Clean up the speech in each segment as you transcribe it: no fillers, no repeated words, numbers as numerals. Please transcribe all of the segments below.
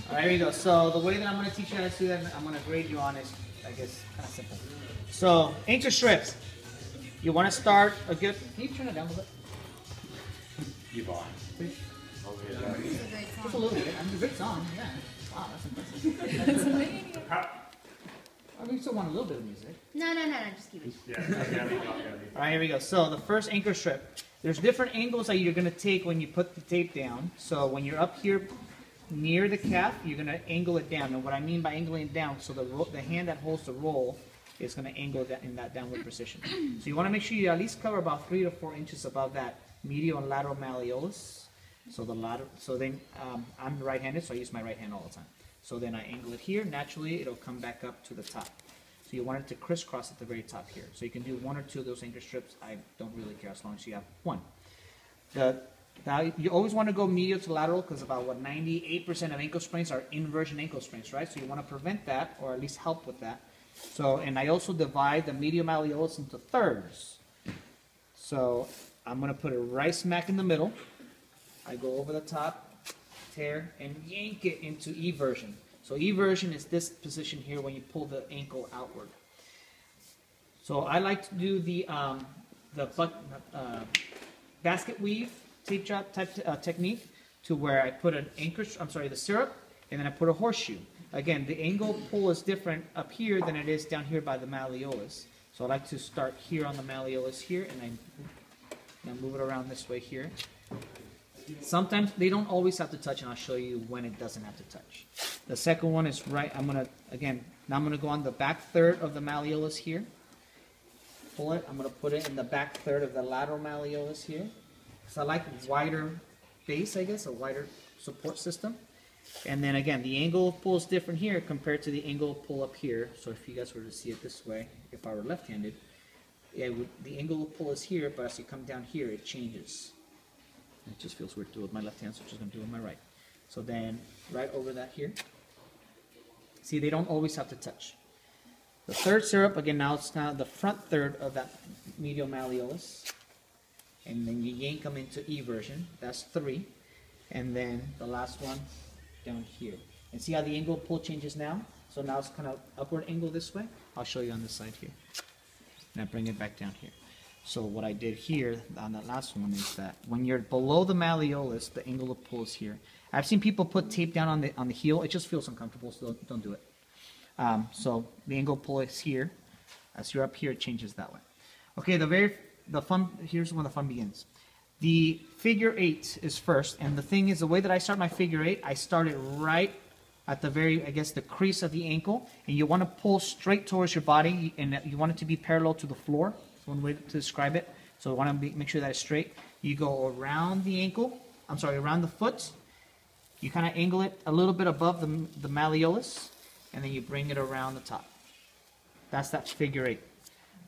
All right, here we go. So the way that I'm going to teach you how to do that, I'm going to grade you on is, I guess, kind of simple. So anchor strips. You want to start a good. Can you turn it down a little bit? Yvonne. Please. Okay, Just a little bit. I mean, a great song. Yeah. Wow, that's impressive. I mean, you still want a little bit of music. No, just keep it. Yeah. All right, here we go. So the first anchor strip. There's different angles that you're going to take when you put the tape down. So when you're up here near the calf, you're going to angle it down. And what I mean by angling it down, so the hand that holds the roll is going to angle that in that downward position. So you want to make sure you at least cover about 3 to 4 inches above that medial and lateral malleolus. So then I'm right-handed, so I use my right hand all the time. So then I angle it here. Naturally, it'll come back up to the top. So you want it to crisscross at the very top here. So you can do 1 or 2 of those anchor strips. I don't really care as long as you have 1. Now you always want to go medial to lateral because about 98% of ankle sprains are inversion ankle sprains, right? So you want to prevent that or at least help with that. So, and I also divide the medial malleolus into thirds. So I'm going to put it right smack in the middle. I go over the top, tear, and yank it into eversion. So eversion is this position here when you pull the ankle outward. So I like to do the basket weave tape job type technique to where I put an anchor, the syrup, and then I put a horseshoe. Again, the angle pull is different up here than it is down here by the malleolus. So I like to start here on the malleolus here, and I move it around this way here. Sometimes they don't always have to touch, and I'll show you when it doesn't have to touch. The second one is right. Now I'm gonna go on the back third of the malleolus here. Pull it. I'm gonna put it in the back third of the lateral malleolus here. So I like wider base, I guess, a wider support system. And then again, the angle of pull is different here compared to the angle of pull up here. So if you guys were to see it this way, if I were left-handed, the angle of pull is here, but as you come down here, it changes. It just feels weird to do with my left hand, so I'm just going to do it with my right. So then, right over that here. See, they don't always have to touch. The third syrup, again, now it's now the front third of that medial malleolus. And then you yank them into eversion. That's 3. And then the last one down here. And see how the angle of pull changes now? So now it's kind of upward angle this way. I'll show you on this side here. And I bring it back down here. So what I did here on that last one is that when you're below the malleolus, the angle of pull is here. I've seen people put tape down on the heel. It just feels uncomfortable, so don't do it. So the angle of pull is here. As you're up here, it changes that way. Okay, here's when the fun begins. The figure 8 is first, and the thing is, the way that I start my figure 8, I start it right at the the crease of the ankle, and you want to pull straight towards your body, and you want it to be parallel to the floor. One way to describe it. So I want to make sure that it's straight. You go around the ankle, around the foot. You kind of angle it a little bit above the malleolus, and then you bring it around the top. That's that figure 8.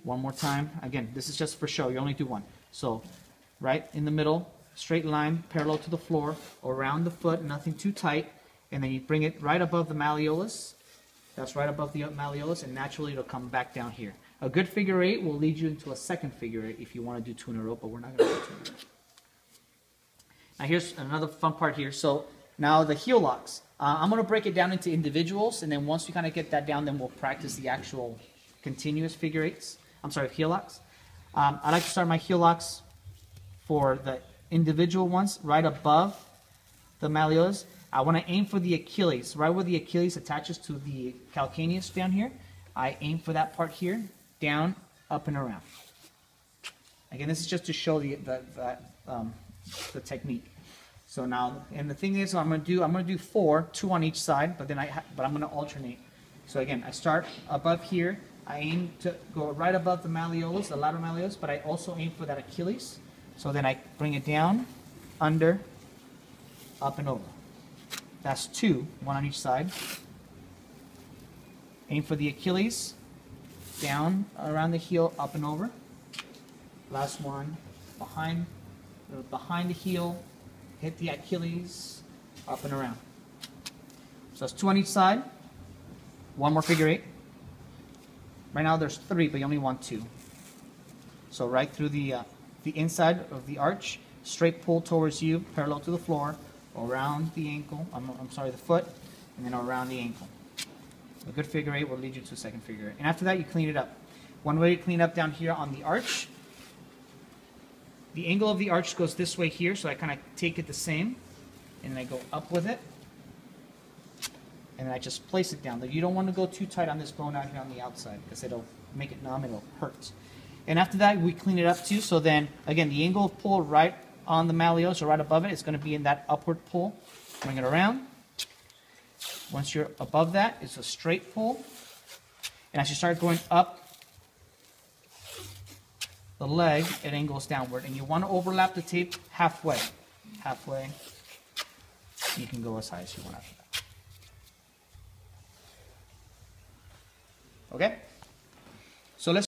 One more time. Again, this is just for show. You only do one. So right in the middle, straight line, parallel to the floor, around the foot, nothing too tight, and then you bring it right above the malleolus. That's right above the malleolus, and naturally it'll come back down here. A good figure 8 will lead you into a second figure 8 if you want to do 2 in a row, but we're not going to do 2 in a row. Now here's another fun part here. So now the heel locks. I'm going to break it down into individuals, and then once we kind of get that down, then we'll practice the actual continuous figure 8s. Heel locks. I like to start my heel locks for the individual ones right above the malleolus. I want to aim for the Achilles, right where the Achilles attaches to the calcaneus down here. I aim for that part here. Down, up, and around. Again, this is just to show the technique. So now, and the thing is, I'm going to do 4, 2 on each side, but I'm going to alternate. So again, I start above here. I aim to go right above the malleolus, the lateral malleolus, but I also aim for that Achilles. So then I bring it down, under, up, and over. That's 2, 1 on each side. Aim for the Achilles. Down around the heel, up and over. Last one, behind the heel, hit the Achilles, up and around. So that's 2 on each side. One more figure 8. Right now there's 3, but you only want 2. So right through the inside of the arch, straight pull towards you, parallel to the floor, around the ankle, the foot, and then around the ankle. A good figure eight will lead you to a second figure eight. And after that, you clean it up. One way to clean up down here on the arch. The angle of the arch goes this way here, so I kind of take it the same, and then I go up with it, and then I just place it down. You don't want to go too tight on this bone out here on the outside, because it'll make it numb, it'll hurt. And after that, we clean it up too, so then, again, the angle of pull right on the malleus, or right above it, is going to be in that upward pull. Bring it around. Once you're above that, it's a straight pull. And as you start going up the leg, it angles downward. And you want to overlap the tape halfway. Halfway. You can go as high as you want after that. Okay? So let's